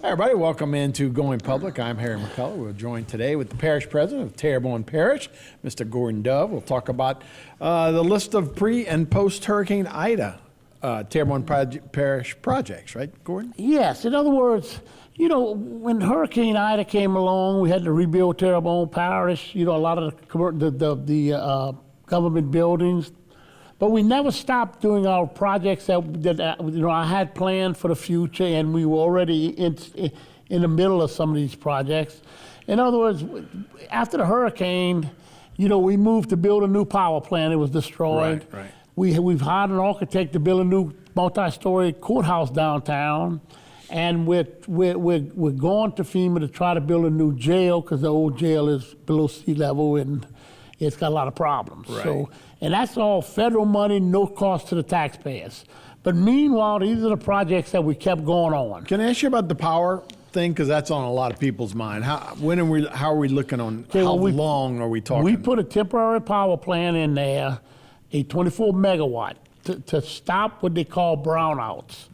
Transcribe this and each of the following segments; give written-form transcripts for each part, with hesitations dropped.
Hi, everybody. Welcome into Going Public. I'm Harry McCullough. We're joined today with the parish president of Terrebonne Parish, Mr. Gordon Dove. We'll talk about the list of pre- and post-Hurricane Ida Terrebonne Parish projects, right, Gordon? Yes. In other words, you know, when Hurricane Ida came along, we had to rebuild Terrebonne Parish. You know, a lot of the government buildings, but we never stopped doing our projects that you know I had planned for the future, and we were already in the middle of some of these projects. In other words, after the hurricane, you know, we moved to build a new power plant. It was destroyed. Right. We've hired an architect to build a new multi-story courthouse downtown, and we're going to FEMA to try to build a new jail because the old jail is below sea level and it's got a lot of problems. Right. So, and that's all federal money, no cost to the taxpayers. But meanwhile, these are the projects that we kept going on. Can I ask you about the power thing? Because that's on a lot of people's mind. How are we looking on, long are we talking? We put a temporary power plant in there, a 24 megawatt, to stop what they call brownouts.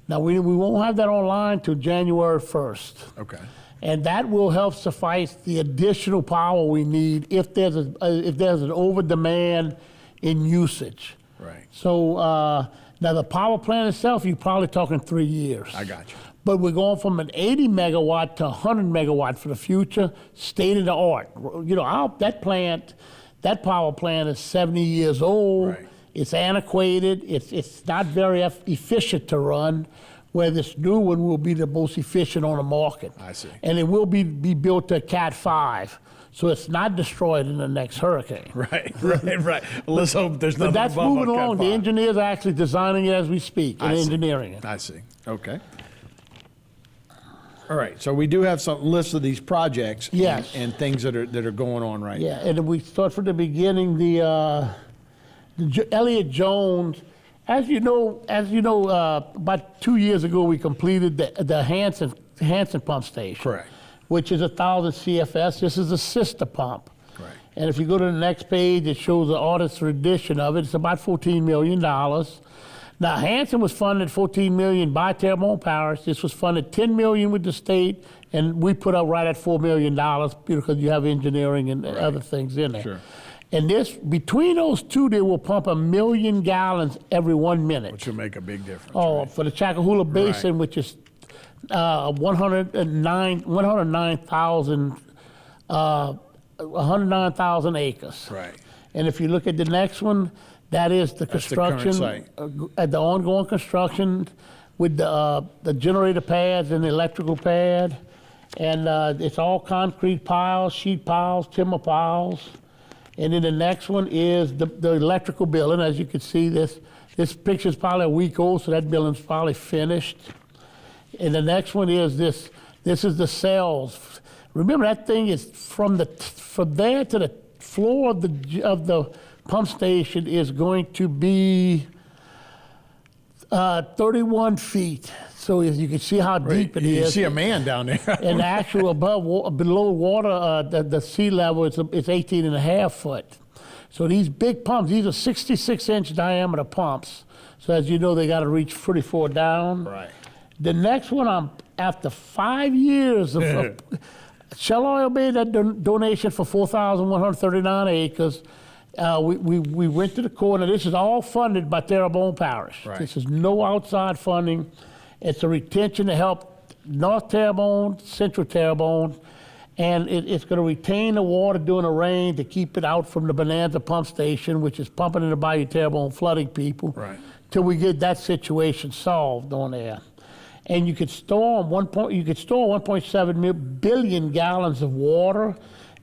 Now, we won't have that online till January 1st. Okay. And that will help suffice the additional power we need if there's an over demand in usage. Right. So now the power plant itself, you're probably talking 3 years. I got you. But we're going from an 80 megawatt to 100 megawatt for the future, state of the art. You know, that power plant is 70 years old. Right. It's antiquated. It's not very efficient to run, where this new one will be the most efficient on the market. I see. And it will be built to Cat 5, so it's not destroyed in the next hurricane. Right. Well, let's hope there's nothing. But that's above moving a Cat along. The 5. engineers are actually designing it as we speak and engineering it. I see. Okay. All right. So we do have some lists of these projects. Yes. And things that are going on right now. Yeah, and we start from the beginning. The Elliott Jones. As you know, about 2 years ago, we completed the Hanson pump station. Correct. Which is 1,000 CFS. This is a sister pump. Right. And if you go to the next page, it shows the artist's rendition of it. It's about $14 million. Now, Hanson was funded $14 million by Terrebonne Parish. This was funded $10 million with the state, and we put up right at $4 million because you have engineering and other things in there. Sure. And between those two, they will pump 1 million gallons every 1 minute. Which will make a big difference. Oh, right? for the Chacahula Basin, Right. which is 109,000 acres. Right. And if you look at the next one, that is the construction, current site. The ongoing construction with the generator pads and the electrical pad. And it's all concrete piles, sheet piles, timber piles. And then the next one is the electrical building. As you can see, this picture is probably a week old, so that building's probably finished. And the next one is this. This is the cells. Remember, that thing is from there to the floor of the pump station is going to be 31 feet. So as you can see how deep it is. You see a man down there. And the actual below water, the sea level, it's 18 and a half foot. So these big pumps, these are 66-inch diameter pumps. So as you know, they got to reach pretty far down. Right. The next one, after 5 years of Shell Oil made that donation for 4,139 acres. We went to the court, and this is all funded by Terrebonne Parish. Right. This is no outside funding. It's a retention to help North Terrebonne, Central Terrebonne, and it's going to retain the water during the rain to keep it out from the Bonanza pump station, which is pumping in the Bayou Terrebonne, flooding people, Right. till we get that situation solved on there. And you could store 1.7 billion gallons of water,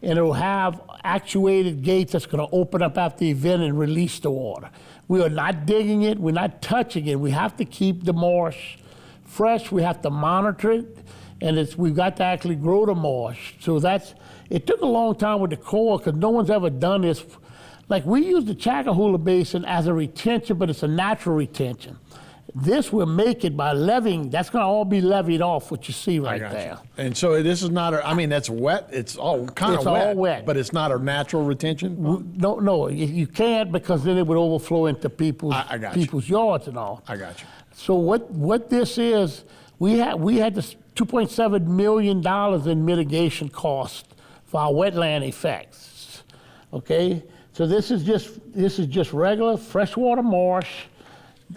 and it'll have actuated gates that's going to open up after the event and release the water. We are not digging it. We're not touching it. We have to keep the marsh fresh. We have to monitor it, and we've got to actually grow the marsh. So it took a long time with the Corps because no one's ever done this. Like, we use the Chacahula Basin as a retention, but it's a natural retention. This will make it by levying. That's going to all be levied off, what you see right there. And so this is not that's wet. It's all kind of wet. It's all wet. But it's not a natural retention? No, you can't, because then it would overflow into people's yards and all. I got you. So what this is, we had to $2.7 million in mitigation costs for our wetland effects. Okay, so this is just regular freshwater marsh,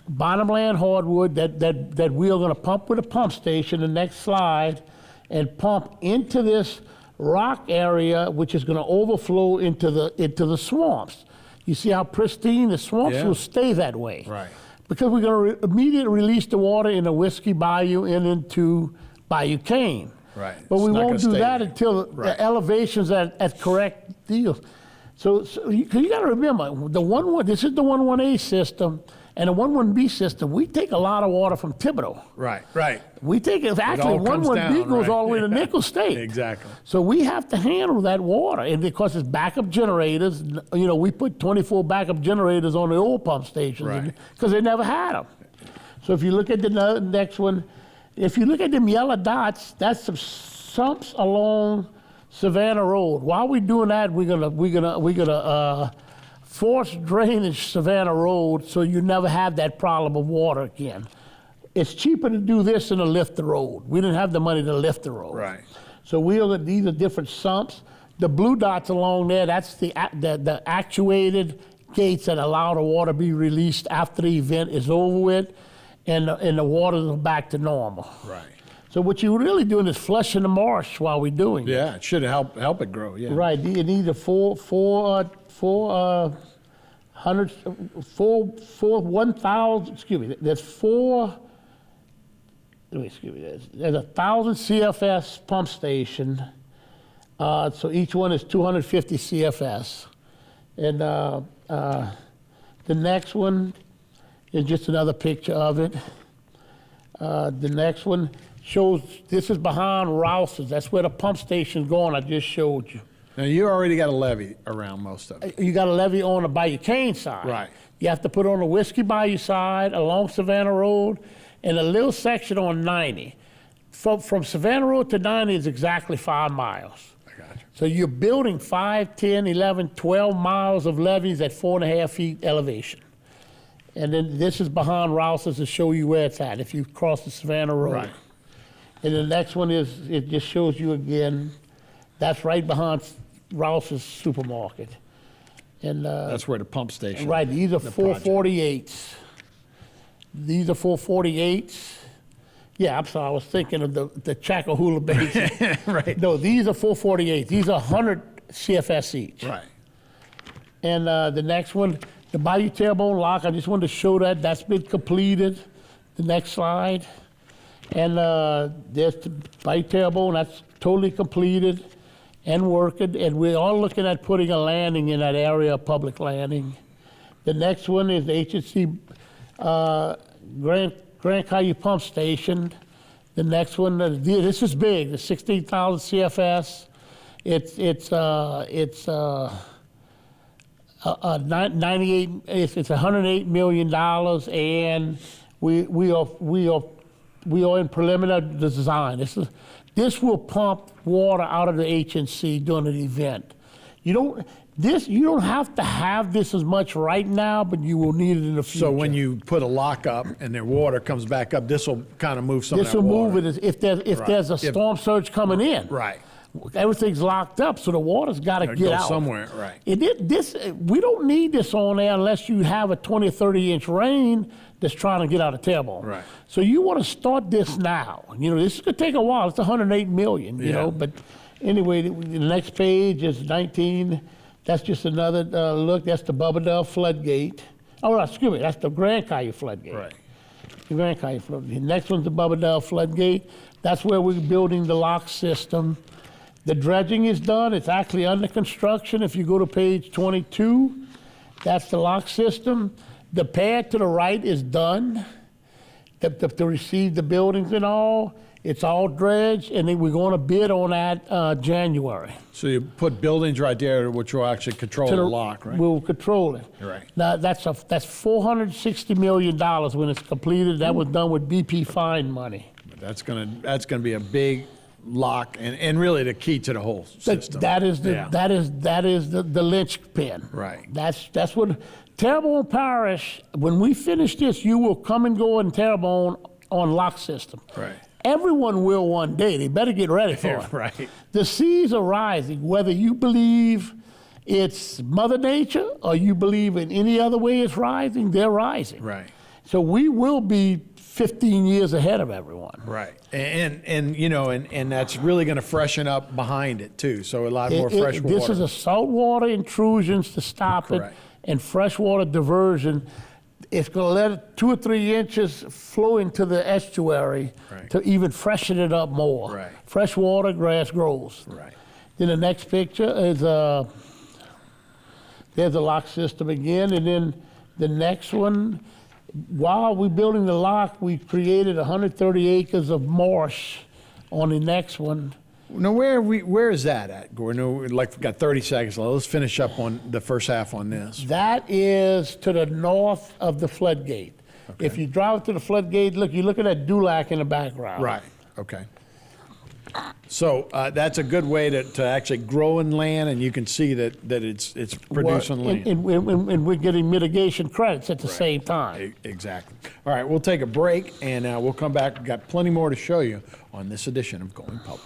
bottomland hardwood that we are going to pump with a pump station. The next slide, and pump into this rock area, which is going to overflow into the swamps. You see how pristine the swamps will stay that way. Right. Because we're going to immediately release the water in the Whiskey Bayou and into Bayou Cane. Right. But It's we not won't gonna do stay that there. until Right. the elevations at correct deals. So you got to remember, this is the 11A system, and the 11B system, we take a lot of water from Thibodeau. Right, right. We take it, actually, all comes 11B down, goes right. all the way to Nickel State. Exactly. So we have to handle that water, and because it's backup generators, we put 24 backup generators on the old pump stations, Right. because they never had them. So if you look at the next one, if you look at them yellow dots, that's some sumps along Savannah Road. While we're doing that, we're gonna force drainage Savannah Road, so you never have that problem of water again. It's cheaper to do this than to lift the road. We didn't have the money to lift the road. Right. So these are different sumps. The blue dots along there, that's the actuated gates that allow the water to be released after the event is over with, and the waters are back to normal. Right. So what you're really doing is flushing the marsh while we're doing it. Yeah, it should help it grow. Yeah. Right. You need a four 1,000. Excuse me. There's there's 1,000 CFS pump station. So each one is 250 CFS, and the next one is just another picture of it. The next one shows, this is behind Rouse's. That's where the pump station's going, I just showed you. Now, you already got a levee around most of it. You got a levee on the Bayou Cane side. Right. You have to put on the Whiskey Bayou side, along Savannah Road, and a little section on 90. From Savannah Road to 90 is exactly 5 miles. I got you. So you're building 5, 10, 11, 12 miles of levees at 4.5 feet elevation. And then this is behind Rouse's to show you where it's at, if you cross the Savannah Road. Right. And the next one it just shows you again, that's right behind Rouse's supermarket. And That's where the pump station. right, these are the project. 448s. These are 448s. Yeah, I'm sorry, I was thinking of the Chackahoola Basin. Right. No, these are 448s. These are 100 CFS each. Right. And the next one, the Bayou Tailbone Lock, I just wanted to show that. That's been completed. The next slide. And there's the Bayou Tailbone, that's totally completed and working. And we're all looking at putting a landing in that area, a public landing. The next one is the HNC Grand Caillou Pump Station. The next one, this is big, the 16,000 CFS. It's 98. It's $108 million, and we are in preliminary design. This will pump water out of the HNC during an event. You don't have to have this as much right now, but you will need it in the future. So when you put a lock up and the water comes back up, this will kind of move some of this that will water. move it if there's a storm surge coming in. Right. Everything's locked up, so the water's got to Gotta get go out somewhere, right. We don't need this on there unless you have a 20 or 30 inch rain that's trying to get out of Tailbone. Right. So you want to start this now. This is going to take a while. It's 108 million, you Yeah. know. But anyway, the next page is 19. That's just another look. That's the Bubba floodgate. Oh, excuse me. That's the Grand Caillou floodgate. Right. The Grand Caillou floodgate. Next one's the Bubba floodgate. That's where we're building the lock system. The dredging is done. It's actually under construction. If you go to page 22, that's the lock system. The pad to the right is done to receive the buildings and all. It's all dredged, and then we're going to bid on that January. So you put buildings right there, which will actually control the lock, right? We'll control it. Right. Now, that's $460 million when it's completed. That was done with BP fine money. That's gonna be a big lock and really the key to the whole system. That is the Yeah. the linchpin. Right. That's what Terrebonne Parish. When we finish this, you will come and go in Terrebonne on lock system. Right. Everyone will one day. They better get ready for it. Right. The seas are rising, whether you believe it's Mother Nature or you believe in any other way it's rising, they're rising. Right. So we will be 15 years ahead of everyone. Right. And you know, and that's really going to freshen up behind it too. So a lot more fresh water. This is a saltwater intrusions to stop Correct. it, and freshwater diversion. It's going to let it 2 or 3 inches flow into the estuary Right. to even freshen it up more. Right. Fresh water, grass grows. Right. Then the next picture is there's the lock system again, and then the next one. While we're building the lock, we created 130 acres of marsh on the next one. Now, where is that at, Gordon? We've got 30 seconds left. Let's finish up on the first half on this. That is to the north of the floodgate. Okay. If you drive to the floodgate, look, you look at that dulac in the background. Right. Okay. So that's a good way to actually grow in land, and you can see that it's producing land. And we're getting mitigation credits at the same time. Exactly. All right, we'll take a break, and we'll come back. We've got plenty more to show you on this edition of Going Public.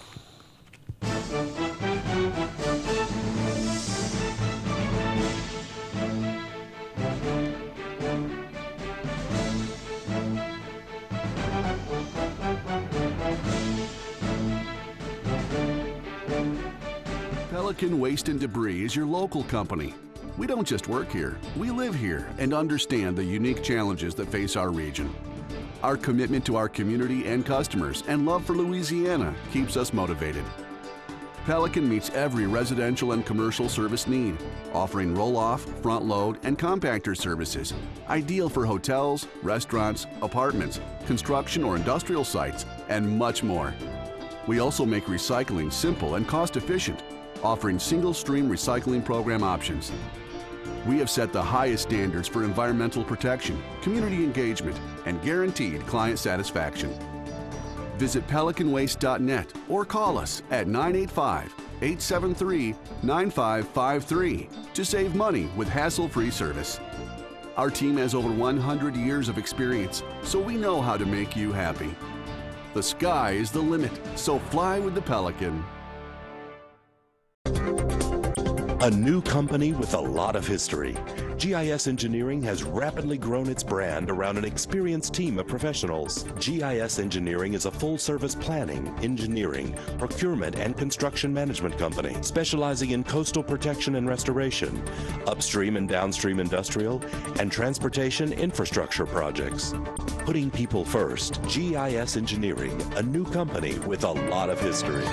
Pelican Waste and Debris is your local company. We don't just work here, we live here and understand the unique challenges that face our region. Our commitment to our community and customers and love for Louisiana keeps us motivated. Pelican meets every residential and commercial service need, offering roll-off, front-load, and compactor services, ideal for hotels, restaurants, apartments, construction or industrial sites, and much more. We also make recycling simple and cost-efficient, offering single-stream recycling program options. We have set the highest standards for environmental protection, community engagement, and guaranteed client satisfaction. Visit pelicanwaste.net or call us at 985-873-9553 to save money with hassle-free service. Our team has over 100 years of experience, so we know how to make you happy. The sky is the limit, so fly with the Pelican. A new company with a lot of history. GIS Engineering has rapidly grown its brand around an experienced team of professionals. GIS Engineering is a full-service planning, engineering, procurement, and construction management company specializing in coastal protection and restoration, upstream and downstream industrial, and transportation infrastructure projects. Putting people first, GIS Engineering, a new company with a lot of history.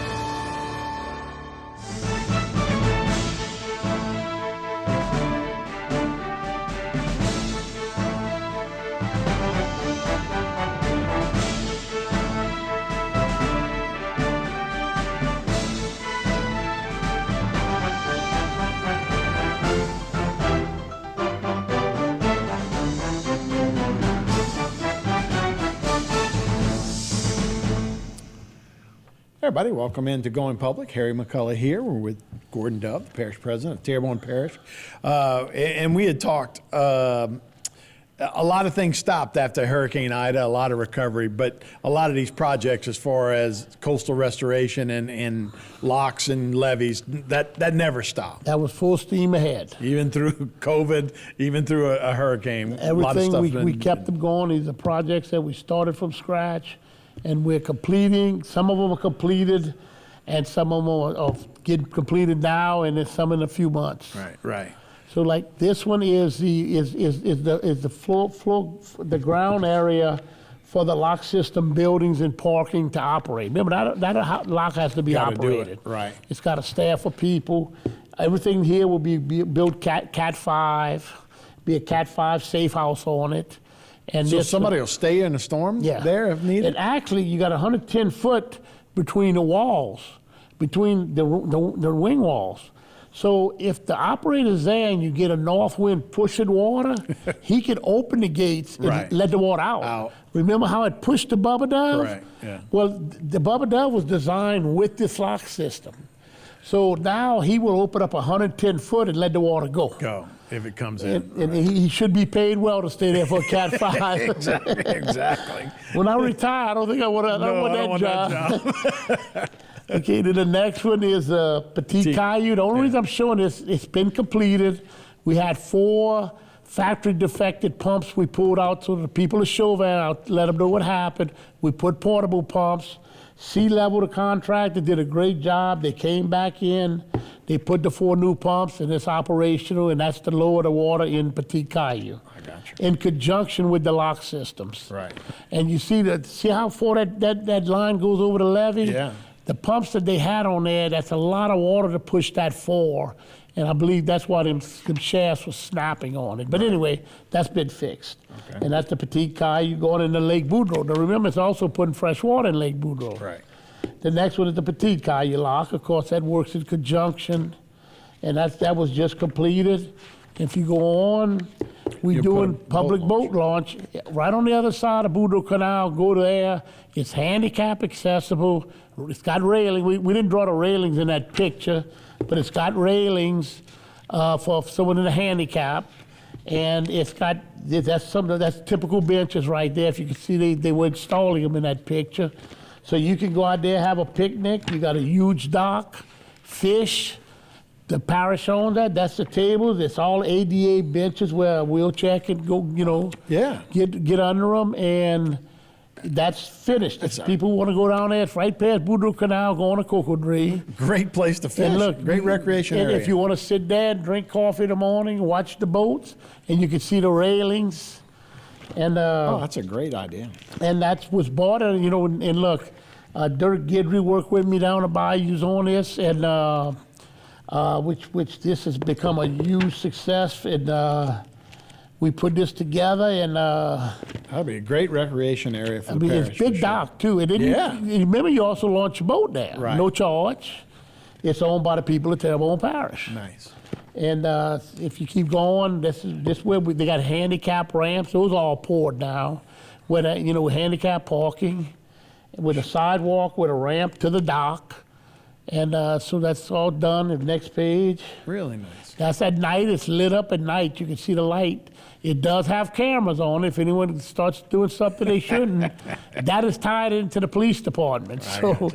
Everybody, welcome into Going Public. Harry McCullough here. We're with Gordon Dove, Parish President of Terrebonne Parish. And we had talked, a lot of things stopped after Hurricane Ida, a lot of recovery, but a lot of these projects as far as coastal restoration and locks and levees, that never stopped. That was full steam ahead. Even through COVID, even through a hurricane. A lot of Everything, stuff we kept them going. These are projects that we started from scratch, and we're completing. Some of them are completed, and some of them are getting completed now, and there's some in a few months. Right. So like this one is the the ground area for the lock system buildings and parking to operate. Remember that lock has to be Gotta do it, operated. right. It's got a staff of people. Everything here will be built Cat 5, be a Cat 5 safe house on it. And So this- somebody will stay in a storm there if needed? And actually, you got 110 foot between the walls, between the wing walls. So if the operator's there and you get a north wind pushing water, he can open the gates and Right. let the water out. Remember how it pushed the Bubba Dove? Right, yeah. Well, the Bubba Dove was designed with this lock system. So now he will open up 110 foot and let the water go. Go if it comes in. And he should be paid well to stay there for a Cat 5. Exactly. When I retire, I don't think I want that job. Okay, then the next one is Petit Caillou. The only reason I'm showing this, it's been completed. We had 4 factory defected pumps we pulled out so the people at Chauvin, I'll let them know what happened. We put portable pumps. C-Level, the contractor, did a great job. They came back in. They put the 4 new pumps, and it's operational, and that's to lower the water in Petit Caillou. I got you. In conjunction with the lock systems. Right. And you see how far that line goes over the levee? Yeah. The pumps that they had on there, that's a lot of water to push that for. And I believe that's why them shafts were snapping on it. But anyway, that's been fixed. Okay. And that's the Petit Caillou going into Lake Boudreaux. Now remember, it's also putting fresh water in Lake Boudreaux. Right. The next one is the Petit Caillou lock. Of course, that works in conjunction. And that was just completed. If you go on, we're You doing put a public boat launch right on the other side of Boudreaux Canal. Go there. It's handicap accessible. It's got railing. We didn't draw the railings in that picture, but it's got railings for someone in a handicap. And it's got, that's typical benches right there. If you can see, they were installing them in that picture. So you can go out there, have a picnic. You got a huge dock, fish. The parish owns that. That's the tables. It's all ADA benches where a wheelchair can go, Yeah. get under them. And that's finished. If people want to go down there, it's right past Boudreaux Canal, go on a cocoa tree. Great place to fish. And look, Great recreation and area. if you want to sit there and drink coffee in the morning, watch the boats, and you can see the railings. And Oh, that's a great idea. and that was bought, and and look, Dirk Gidry worked with me down the bayous on this, and which this has become a huge success, and we put this together, and That'd be a great recreation area for I the mean, parish. it's big for sure. dock too. And then Yeah. remember, you also launch a boat there, Right. no charge. It's owned by the people of Terrebonne Parish. Nice. And if you keep going, this where they got handicap ramps. Those are all poured now, with handicap parking, with a sidewalk, with a ramp to the dock, and so that's all done. The next page. Really nice. That's at night. It's lit up at night. You can see the light. It does have cameras on. If anyone starts doing something they shouldn't, that is tied into the police department. So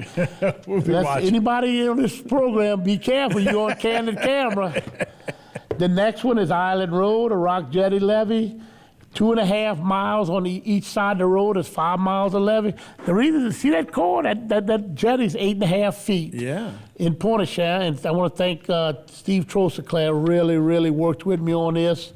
We'll be watching. anybody on this program, be careful. You're on candid camera. The next one is Island Road, a rock jetty levee. 2.5 miles on each side of the road is 5 miles of levee. The reason, see that core, that jetty is 8.5 feet. Yeah. In Pointe-à-Cher, and I want to thank Steve Troseclair, really worked with me on this.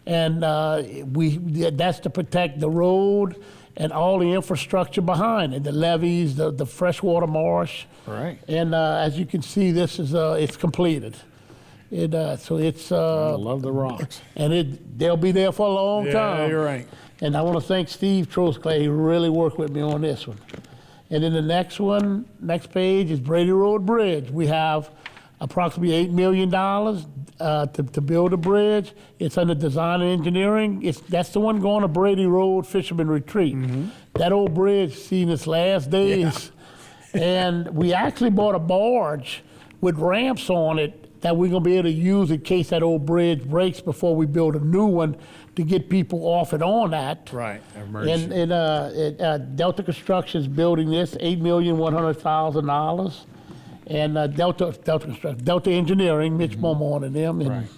And that's to protect the road and all the infrastructure behind it, the levees, the freshwater marsh. Right. And as you can see, this is it's completed. So it's I love the rocks. and they'll be there for a long time. Yeah, you're right. And I want to thank Steve Troseclair. He really worked with me on this one. And then the next page is Brady Road Bridge. We have approximately $8 million to build a bridge. It's under design and engineering. That's the one going to Brady Road Fisherman Retreat. Mm-hmm. That old bridge seen its last days. And we actually bought a barge with ramps on it that we're going to be able to use in case that old bridge breaks before we build a new one to get people off and on that. Right. Emergency. And Delta Construction's building this, $8,100,000. And Delta Engineering, Mitch Momon and them. And, Right.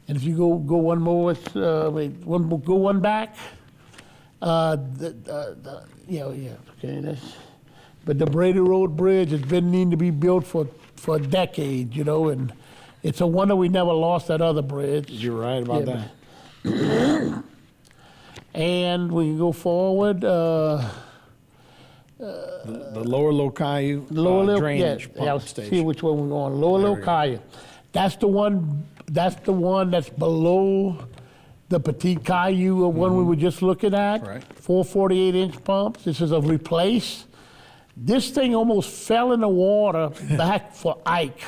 and if you go one more, go one back. Okay. But the Brady Road Bridge has been needing to be built for a decade, and it's a wonder we never lost that other bridge. You're right about Yeah, that. And we can go forward. The lower Locayu drainage pump See station. which one we're going. Lower There we go. Locayu. That's the one that's below the Petit Caillou one we were just looking at. Right. 448-inch pumps. This is a replace. This thing almost fell in the water back for Ike.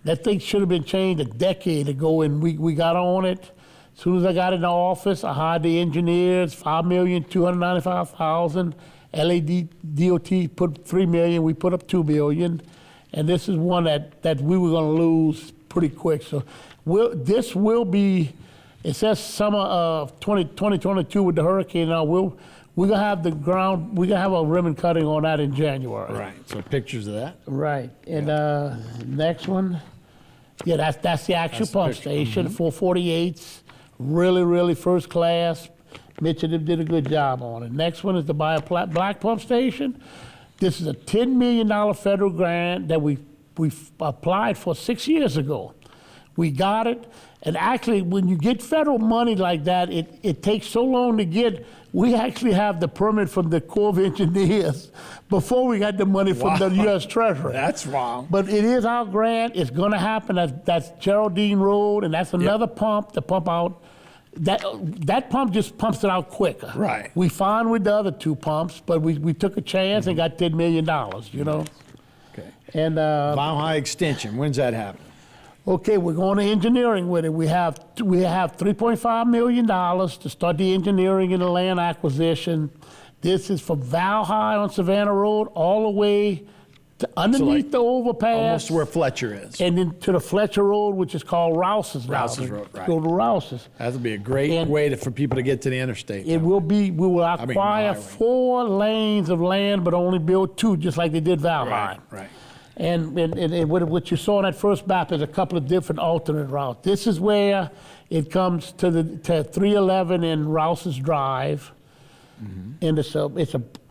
That thing should have been changed a decade ago, and we got on it. As soon as I got in the office, I hired the engineers, $5,295,000. LADOT put $3 million, we put up $2 million. and this is one that we were going to lose pretty quick. So this will be, it says summer of 2022 with the hurricane. Now we're gonna have the ground. We're gonna have a ribbon cutting on that in January. Right. So pictures of that. Right. And next one, yeah, that's the actual That's the pump picture. station. 448s, really first class. Mitchell did a good job on it. Next one is the Black Pump Station. This is a $10 million federal grant that we applied for 6 years ago. We got it, and actually, when you get federal money like that, it takes so long to get. We actually have the permit from the Corps of Engineers before we got the money from the U.S. Treasury. That's wrong. But it is our grant. It's going to happen. That's Geraldine Road, and that's another pump to pump out. That pump just pumps it out quicker. Right. We fine with the other two pumps, but we took a chance and got $10 million, you know. Okay. And Mile High Extension, when's that happen? okay, we're going to engineering with it. We have $3.5 million to start the engineering and the land acquisition. This is from Val High on Savannah Road all the way to underneath the overpass. Almost where Fletcher is. And then to the Fletcher Road, which is called Rouse's. Rouse's Road, right. Go to Rouse's. That'll be a great way for people to get to the interstate. We will acquire highway. 4 lanes of land, but only build 2, just like they did Val High. Right. And what you saw in that first map is a couple of different alternate routes. This is where it comes to 311 and Rouse's Drive. And it's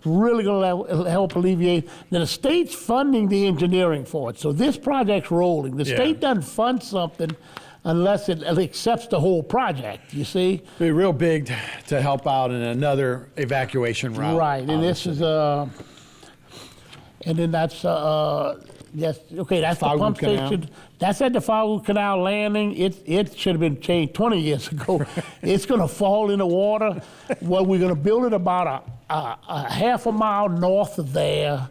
really going to help alleviate. Now, the state's funding the engineering for it, so this project's rolling. The state doesn't fund something unless it accepts the whole project, you see? It'd be real big to help out in another evacuation route. Right, and this is, and then that's, yes, okay, that's the Fogwood pump Canal. station. That's at the Fogwood Canal landing. It should have been changed 20 years ago. It's going to fall in the water. Well, we're going to build it about a half a mile north of there.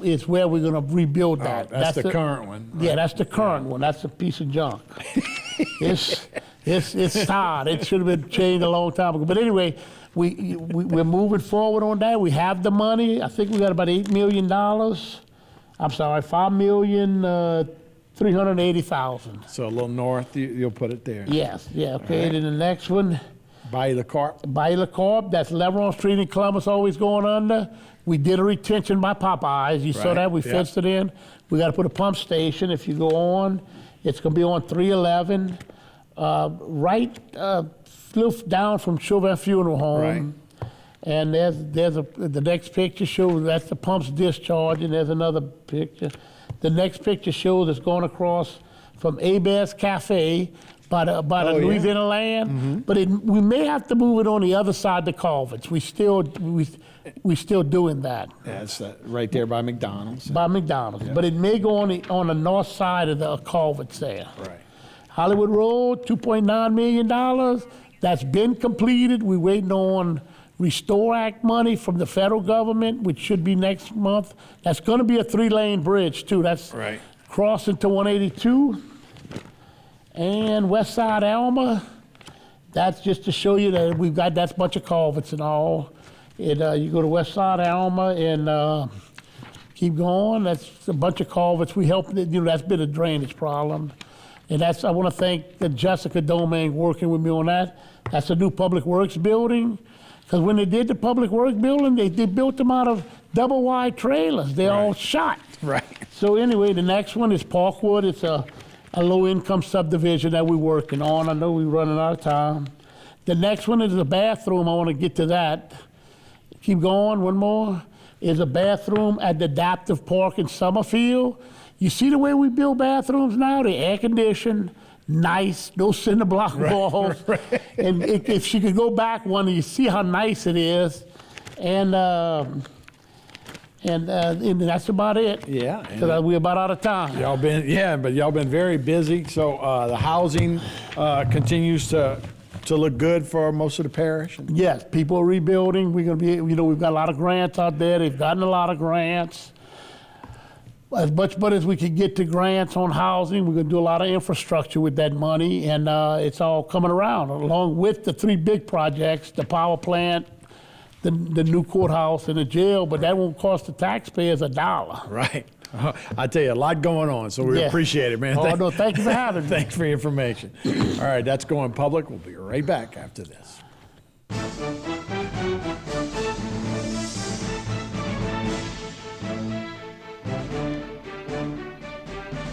Is where we're going to rebuild that. That's the current one. Yeah, that's the current one. That's a piece of junk. It's tired. It should have been changed a long time ago. But anyway, we're moving forward on that. We have the money. I think we got about $8 million. I'm sorry, $5,380,000. So a little north, you'll put it there. Yes, yeah, okay. And then the next one, By the Carp. Bayou LaCorp, that's Leveron Street in Columbus, always going under. We did a retention by Popeyes. You saw Right, that? We yeah. fenced it in. We got to put a pump station. If you go on, it's going to be on 311, right down from Chauvin Funeral Home. Right. And the next picture shows that's the pump's discharge, and there's another picture. The next picture shows it's going across from Abez Cafe by the yeah? Louisiana land, but we may have to move it on the other side of the culverts. We still doing that Yeah, it's right there by McDonald's. by McDonald's, but it may go on the north side of the culverts there. Right. Hollywood Road, $2.9 million. That's been completed. We're waiting on Restore Act money from the federal government, which should be next month. That's going to be a 3-lane bridge, too. That's Right. crossing to 182. And West Side Alma, that's just to show you that we've got that bunch of culverts and all. You go to West Side Alma and keep going. That's a bunch of culverts. We helped, that's been a drainage problem. And I want to thank Jessica Domingue working with me on that. That's a new public works building. Because when they did the public works building, they built them out of double wide trailers. They're all shot. Right. So anyway, the next one is Parkwood. It's a low-income subdivision that we're working on. I know we're running out of time. The next one is a bathroom. I want to get to that. Keep going, one more. Is a bathroom at the Adaptive Park in Summerfield. You see the way we build bathrooms now? They're air-conditioned, nice, no cinder block walls. And if she could go back one, you see how nice it is. And that's about it. Yeah. Because we're about out of time. Y'all been very busy. So the housing continues to look good for most of the parish. Yes, people are rebuilding. We're going to be, we've got a lot of grants out there. They've gotten a lot of grants. As much money as we can get to grants on housing, we're going to do a lot of infrastructure with that money, and it's all coming around, along with the 3 big projects, the power plant, the new courthouse, and the jail, but that won't cost the taxpayers $1. Right. I tell you, a lot going on, so we Yeah. appreciate it, man. Oh, no, thank you for having me. Thanks for your information. All right, that's Going Public. We'll be right back after this.